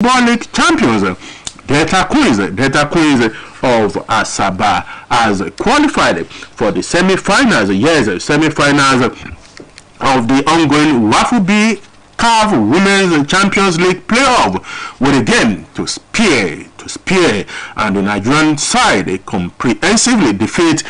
Football League champions, Delta Queens of Asaba, has qualified for the semi-finals. Yes, semi-finals of the ongoing Waffle B CAF Women's Champions League playoff, with a game to spare, and the Nigerian side comprehensively defeat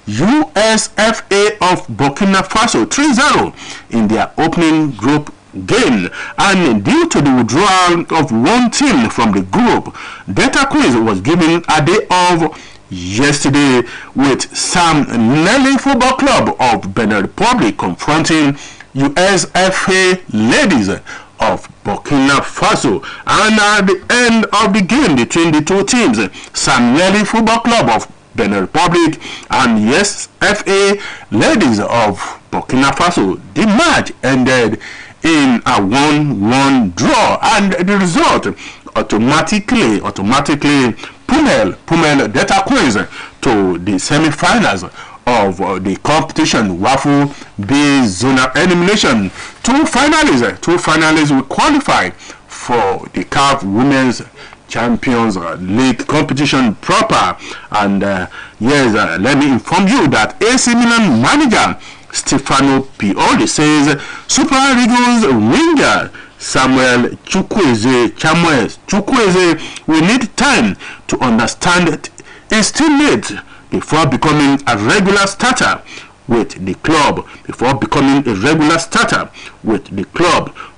USFA of Burkina Faso 3-0 in their opening group game. And due to the withdrawal of one team from the group, Delta Queens was given a day off yesterday, with Sam Nelly Football Club of Benin Republic confronting USFA Ladies of Burkina Faso. And at the end of the game between the two teams, Sam Nelly Football Club of Benin Republic and USFA Ladies of Burkina Faso, the match ended in a 1-1 draw, and the result automatically Pumel Delta Queens to the semi-finals of the competition Waffle B zonal elimination. Two finalists will qualify for the CAF Women's Champions League competition proper. And let me inform you that AC Milan manager Stefano Pioli says Super Eagles winger Samuel Chukwueze will need time to understand his teammates before becoming a regular starter with the club.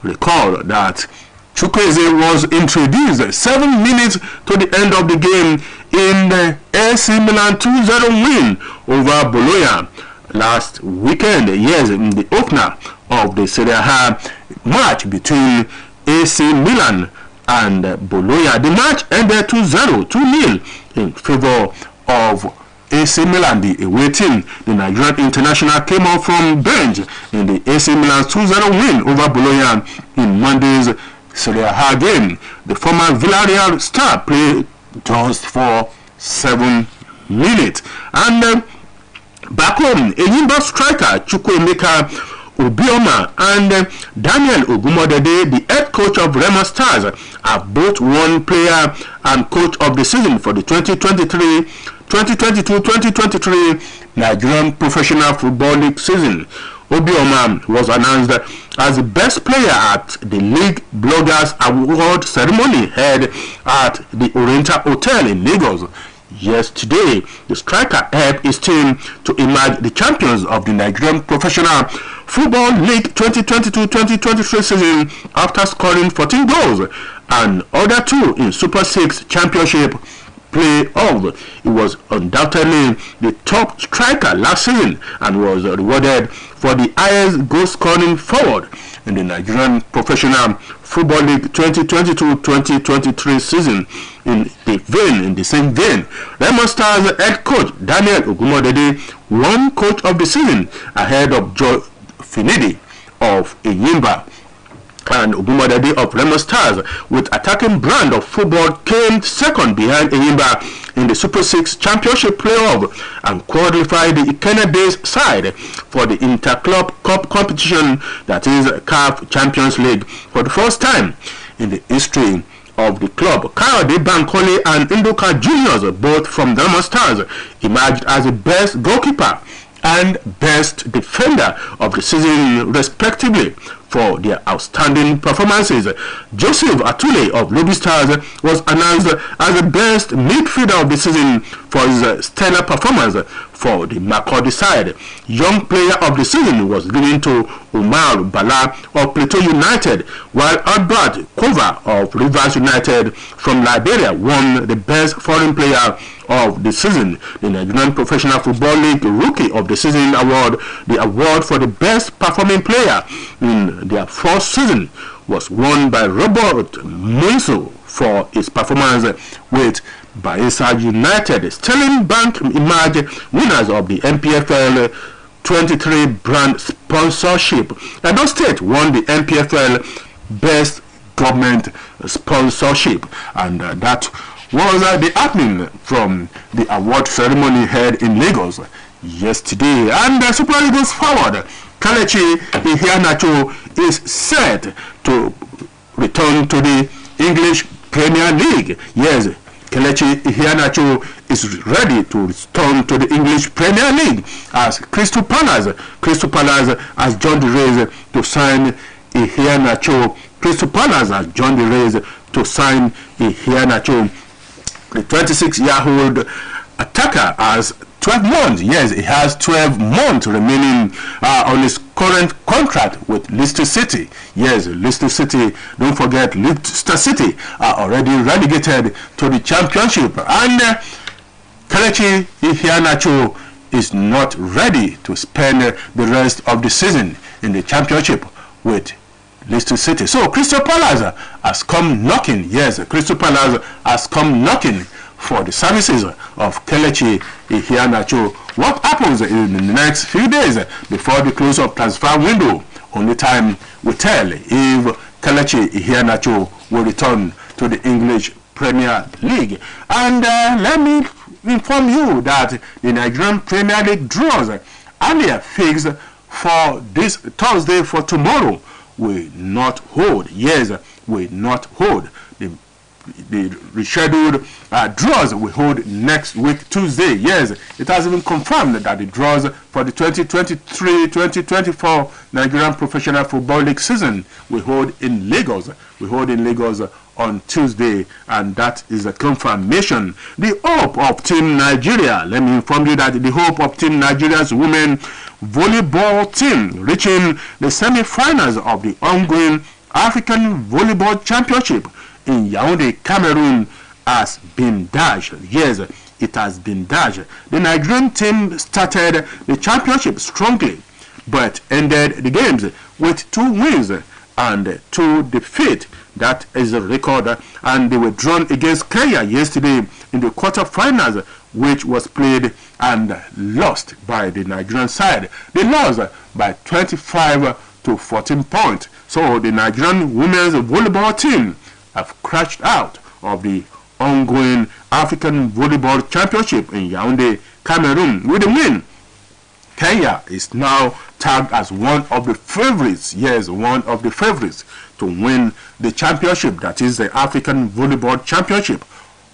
Recall that Chukwueze was introduced 7 minutes to the end of the game in the AC Milan 2-0 win over Bologna last weekend. Yes, in the opener of the Serie A match between AC Milan and Bologna. The match ended 2-0 in favor of AC Milan, the away team. The Nigerian international came out from bench in the AC Milan 2-0 win over Bologna in Monday's Serie A game. The former Villarreal star played just for 7 minutes. And back home, Enyimba striker Chukwuemeka Obioma and Daniel Ogumodede, the head coach of Remo Stars, have both won player and coach of the season for the 2022-2023 Nigerian Professional Football League season. Obioma was announced as the best player at the League Bloggers Award ceremony held at the Oriental Hotel in Lagos yesterday. The striker helped his team to emerge the champions of the Nigerian Professional Football League 2022-2023 season after scoring 14 goals and other 2 in Super 6 Championship playoff. He was undoubtedly the top striker last season and was rewarded for the highest goal scoring forward in the Nigerian Professional Football League 2022-2023 season. In the same vein, Remo Stars head coach Daniel Ogumodede won coach of the season ahead of Joe Finidi of Enyimba. And Ogumodede of Remo Stars, with attacking brand of football, came second behind Enyimba in the Super 6 Championship playoff and qualified the Ikene-based side for the Interclub Cup competition, that is CAF Champions League, for the first time in the history of the club. Kayode Bankole and Ndoka Juniors, both from the Remo Stars, emerged as the best goalkeeper and best defender of the season respectively for their outstanding performances. Joseph Atule of Lobby Stars was announced as the best midfielder of the season for his stellar performance for the Makurdi side. Young player of the season was given to Umar Bala of Plateau United, while Albert Kova of Rivers United from Liberia won the best foreign player of the season. The Nigerian Professional Football League Rookie of the Season award, the award for the best performing player in their first season, was won by Robert Muiso for his performance with Bayelsa United. Sterling Bank emerged winners of the MPFL 23 brand sponsorship. Edo State won the MPFL best government sponsorship, and that was the happening from the award ceremony held in Lagos yesterday. And the Super Eagles forward Kelechi Iheanacho is set to return to the English Premier League. Yes, Kelechi Iheanacho is ready to return to the English Premier League as Crystal Palace has joined the race to sign Iheanacho. Crystal Palace has joined the race to sign Iheanacho. The 26-year-old attacker has 12 months. Yes, he has 12 months remaining on his current contract with Leicester City. Yes, Leicester City, don't forget, Leicester City are already relegated to the Championship. And Kelechi Iheanacho is not ready to spend the rest of the season in the Championship with Leicester City. So Crystal Palace has come knocking. Yes, Crystal Palace has come knocking for the services of Kelechi Iheanacho. What happens in the next few days before the close of transfer window? Only time will tell if Kelechi Iheanacho will return to the English Premier League. And let me inform you that the Nigerian Premier League draws earlier fixed for this Thursday for tomorrow will not hold. Yes, will not hold. The rescheduled draws will hold next week Tuesday. Yes, it has been confirmed that the draws for the 2023-2024 Nigerian Professional Football League season will hold in Lagos. On Tuesday, and that is a confirmation. The hope of Team Nigeria. Let me inform you that the hope of Team Nigeria's women volleyball team reaching the semi-finals of the ongoing African Volleyball Championship in Yaoundé, Cameroon has been dashed. Yes, it has been dashed. The Nigerian team started the championship strongly, but ended the games with 2 wins and 2 defeats. That is a record. And they were drawn against Kenya yesterday in the quarterfinals, which was played and lost by the Nigerian side. They lost by 25 to 14 points. So the Nigerian women's volleyball team have crashed out of the ongoing African Volleyball Championship in Yaoundé, Cameroon with a win. Kenya is now tagged as one of the favorites, yes, one of the favorites to win the championship, that is the African Volleyball Championship,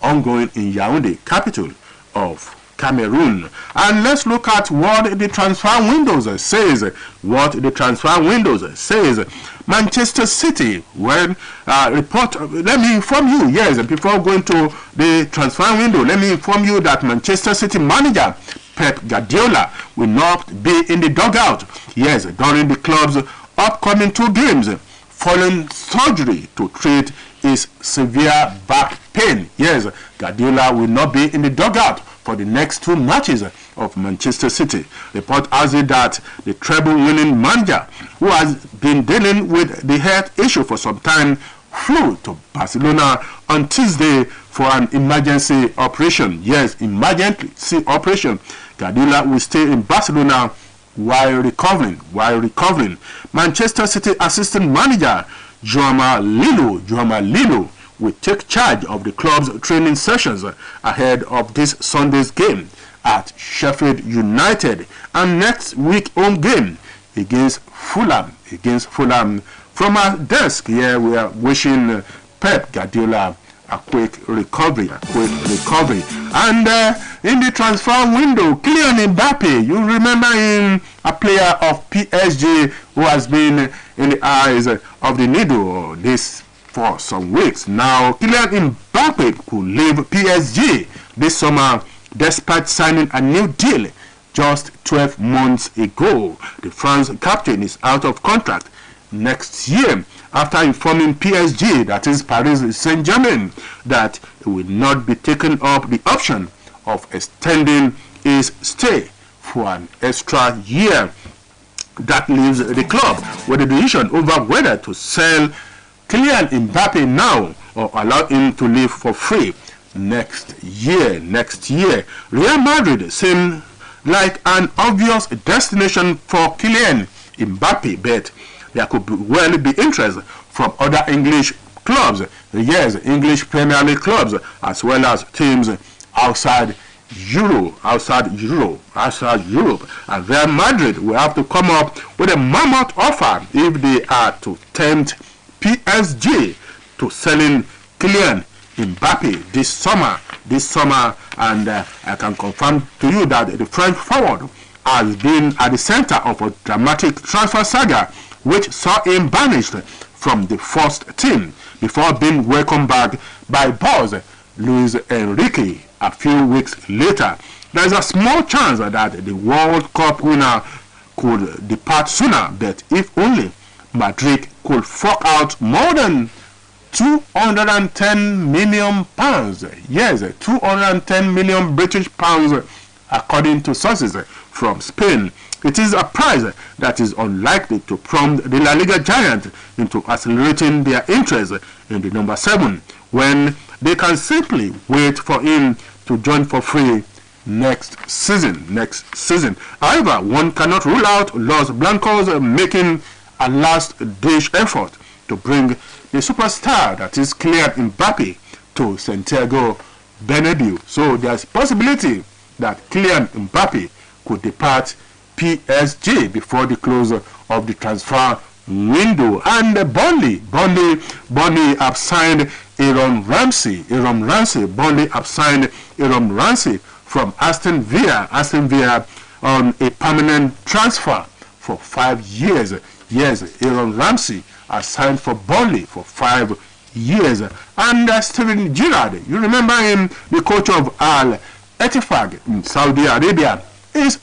ongoing in Yaoundé, capital of Cameroon. And let's look at what the transfer windows says. What the transfer windows says. Manchester City, when let me inform you, yes, before going to the transfer window, let me inform you that Manchester City manager Pep Guardiola will not be in the dugout, yes, during the club's upcoming 2 games following surgery to treat his severe back pain. Yes, Guardiola will not be in the dugout for the next 2 matches of Manchester City. Report has it that the treble-winning manager, who has been dealing with the health issue for some time, flew to Barcelona on Tuesday for an emergency operation. Yes, emergency operation. Guardiola will stay in Barcelona while recovering. Manchester City assistant manager Joao Lillo will take charge of the club's training sessions ahead of this Sunday's game at Sheffield United and next week home game against Fulham. From our desk here, we are wishing Pep Guardiola a quick recovery. And in the transfer window, Kylian Mbappe, you remember him, a player of PSG who has been in the eyes of the needle this for some weeks. Now, Kylian Mbappe could leave PSG this summer despite signing a new deal just 12 months ago. The France captain is out of contract next year after informing PSG, that is Paris Saint-Germain, that he will not be taking up the option of extending his stay for an extra year. That leaves the club with a decision over whether to sell Kylian Mbappe now or allow him to leave for free next year. Real Madrid seemed like an obvious destination for Kylian Mbappe, but there could well be interest from other English clubs, yes, English Premier League clubs, as well as teams outside Europe. And Real Madrid will have to come up with a mammoth offer if they are to tempt PSG to selling Kylian Mbappe this summer, and I can confirm to you that the French forward has been at the center of a dramatic transfer saga which saw him banished from the first team before being welcomed back by boss Luis Enrique a few weeks later. There is a small chance that the World Cup winner could depart sooner, but if only Madrid could fork out more than 210 million pounds. Yes, 210 million British pounds, according to sources from Spain. It is a price that is unlikely to prompt the La Liga giant into accelerating their interest in the number 7 when they can simply wait for him to join for free next season. However, one cannot rule out Los Blancos making a last-ditch effort to bring the superstar, that is Kylian Mbappe, to Santiago Bernabeu. So there's possibility that Kylian Mbappe could depart PSG before the close of the transfer window. And Burnley have signed Aaron Ramsey. Burnley have signed Aaron Ramsey from Aston Villa on a permanent transfer for 5 years. Yes, Aaron Ramsey has signed for Burnley for 5 years. And Steven Gerrard, you remember him, the coach of Al Ettifaq in Saudi Arabia, is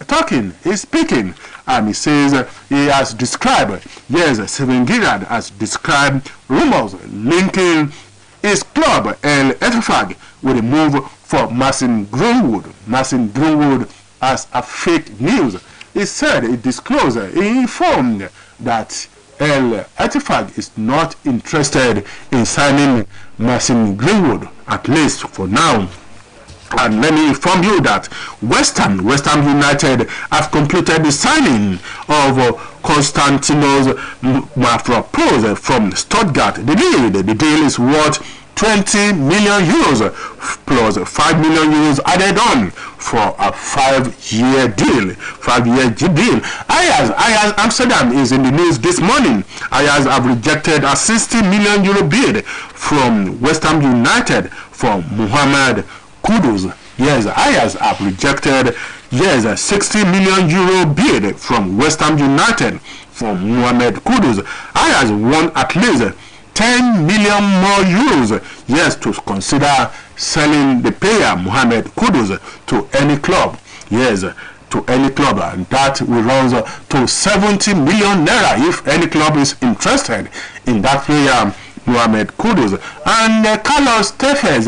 speaking, and he says he has described, Steven Gerrard has described rumors linking his club Al Ettifaq with a move for Mason Greenwood as a fake news. He said, he informed that Al Ettifaq is not interested in signing Mason Greenwood, at least for now. And let me inform you that West Ham United have completed the signing of Konstantinos Mavropoulos from Stuttgart. The deal is worth 20 million euros plus 5 million euros added on for a 5-year deal. Ajax Amsterdam is in the news this morning. Ajax have rejected a 60 million euro bid from West Ham United for Mohamed Kudus. Yes, Ajax have rejected a 60 million euro bid from West Ham United for Mohamed Kudus. Ajax won at least 10 million more euros, to consider selling the player Mohamed Kudus to any club. And that will run to 70 million naira if any club is interested in that player Mohamed Kudus. And Carlos Tevez,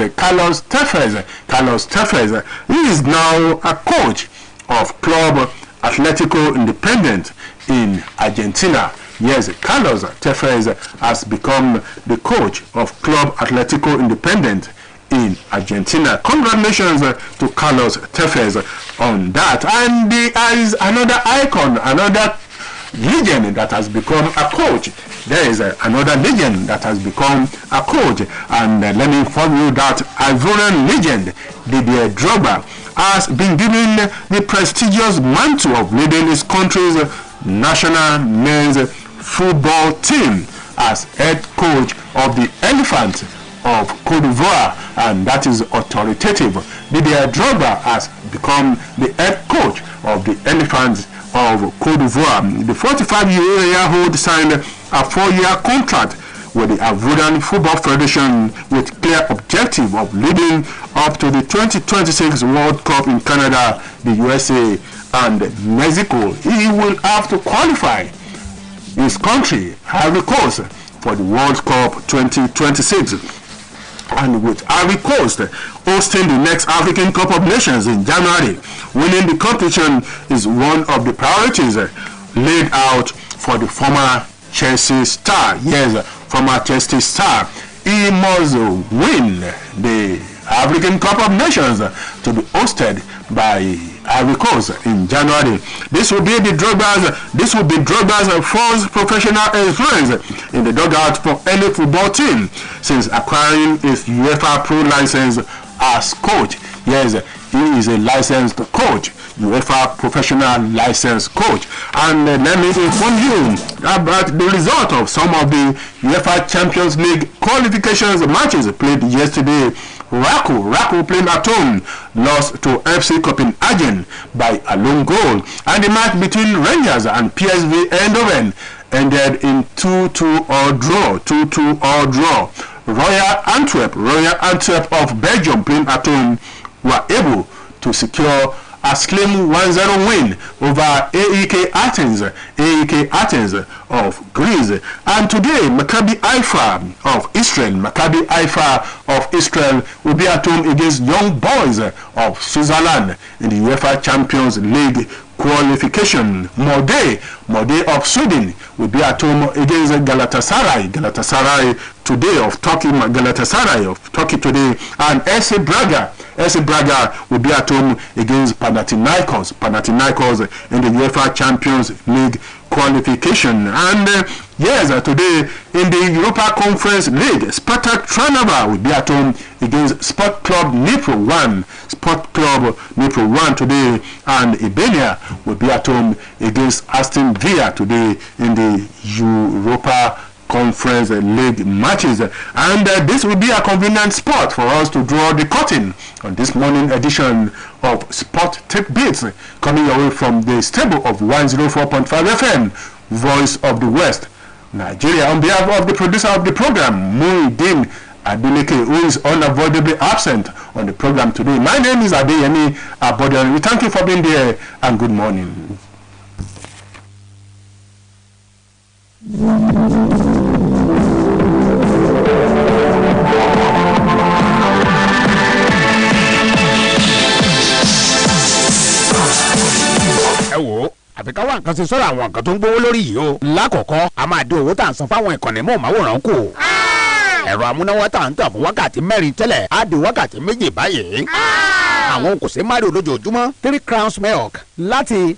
he is now a coach of Club Atlético Independiente in Argentina. Yes, Carlos Tevez has become the coach of Club Atlético Independiente in Argentina. Congratulations to Carlos Tevez on that. And there is another icon, another legend that has become a coach. There is another legend that has become a coach. And let me inform you that Ivorian legend Didier Drogba has been given the prestigious mantle of leading his country's national men's football team as head coach of the Elephants of Cote d'Ivoire, and that is authoritative. Didier Drogba has become the head coach of the Elephants of Cote d'Ivoire. The 45-year-old signed a 4-year contract with the Ivorian Football Federation with clear objective of leading up to the 2026 World Cup in Canada, the USA, and Mexico. He will have to qualify his country, Ivory Coast, for the World Cup 2026. And with Ivory Coast hosting the next African Cup of Nations in January, winning the competition is one of the priorities laid out for the former Chelsea star. Yes, former Chelsea star. He must win the African Cup of Nations to be hosted by Ivory Coast in January. This will be Drogba's first professional experience in the dugout for any football team since acquiring his UEFA Pro license as coach. Yes, he is a licensed coach, UEFA professional licensed coach. And let me inform you about the result of some of the UEFA Champions League qualifications matches played yesterday. Raku playing at home lost to FC Copenhagen by a lone goal, and the match between Rangers and PSV Eindhoven ended in 2-2 or draw. 2-2 or draw. Royal Antwerp of Belgium playing at home were able to secure a slim 1-0 win over AEK Athens of Greece. And today, Maccabi Haifa of Israel will be at home against Young Boys of Switzerland in the UEFA Champions League qualification. Molde of Sweden will be at home against Galatasaray today of Turkey today, and SC Braga will be at home against Panathinaikos in the UEFA Champions League qualification. And today in the Europa Conference League, Spartak Trnava will be at home against Sport Club Nipro 1 today, and Ibenia will be at home against Aston Villa today in the Europa Conference League matches. And this will be a convenient spot for us to draw the curtain on this morning edition of Sport Tip Beats, coming away from the stable of 104.5 FM, Voice of the West, Nigeria. On behalf of the producer of the program, Muhyiddin Adeleke, who is unavoidably absent on the program today, my name is Adeyemi Abodian. We thank you for being there, and good morning. àfi ká wá nǹkan ṣe sọ́rọ̀ àwọn nǹkan tó ń gbówó lórí yìí o. lákọ̀ọ́kọ́ a máa dín owó tá à ń san fáwọn ìkànnì mọ́ọ̀máwòrán kù. ẹ̀rọ amúnáwá tá à ń tà fún wákàtí 4 tẹ́lẹ̀ á di wákàtí 2 báyìí. àwọn kò sí máàlì lójoojúmọ́ 3 crowns milk láti.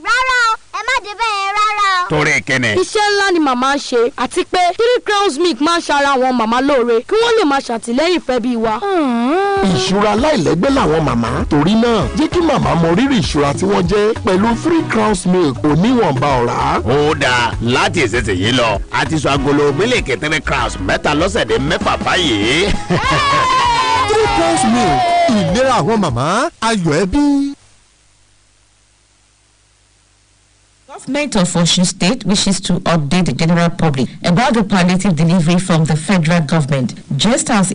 rárá o ẹ má dé bẹ́ẹ̀ rárá o. torí kẹ́nẹ̀. iṣẹ́ ńlá ni màmá ń ṣe, àti pé 3 crowns milk máa ń ṣara àwọn màmá lóore kí wọ́n lè máa ṣàtìlẹ́yìn fẹ́ bí wa. ìṣúra láìlẹ́gbẹ́ làwọn màmá, torí náà jẹ́ kí màmá mọ rírì ìṣúra tí wọ́n jẹ́ pẹ̀lú 3 crowns milk oníwọ̀nba ọ̀rá. ó dáa láti ìsinsìnyí lọ a ti sọ agolo mílíkì 3 crowns mẹ́ta lọ́sẹ̀ dé 6 báyìí. 3 crowns milk, ìlera àwọn màmá, ayọ̀ ẹbí. Government of OSHUN State wishes to update the general public about the palliative delivery from the federal government, just as